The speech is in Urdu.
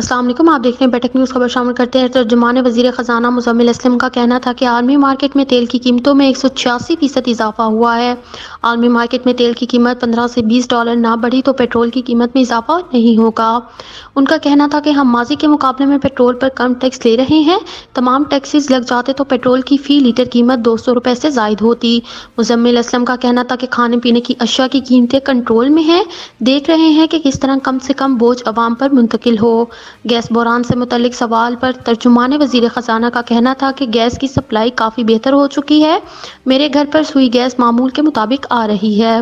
السلام علیکم، آپ دیکھ رہے ہیں بیٹک نیوز۔ خبر شامل کرتے ہیں۔ ترجمان وزیر خزانہ مزمل اسلم کا کہنا تھا کہ عالمی مارکیٹ میں تیل کی قیمتوں میں 186% اضافہ ہوا ہے۔ عالمی مارکیٹ میں تیل کی قیمت $15 سے $20 نہ بڑھی تو پیٹرول کی قیمت میں اضافہ نہیں ہوگا۔ ان کا کہنا تھا کہ ہم ماضی کے مقابلے میں پیٹرول پر کم ٹیکس لے رہے ہیں۔ تمام ٹیکسز لگ جاتے تو پیٹرول کی فی لیٹر قیمت $200 سے زائد ہوتی۔ مزمل اسلم کا کہنا تھا کہ کھانے پینے کی اشیاء کی قیمتیں کنٹرول میں ہیں، دیکھ رہے ہیں کہ کس طرح کم سے کم بوجھ عوام پر منتقل ہو۔ گیس بحران سے متعلق سوال پر ترجمان وزیر خزانہ کا کہنا تھا کہ گیس کی سپلائی کافی بہتر ہو چکی ہے۔ میرے گھر پر سوئی گیس معمول کے مطابق آ رہی ہے۔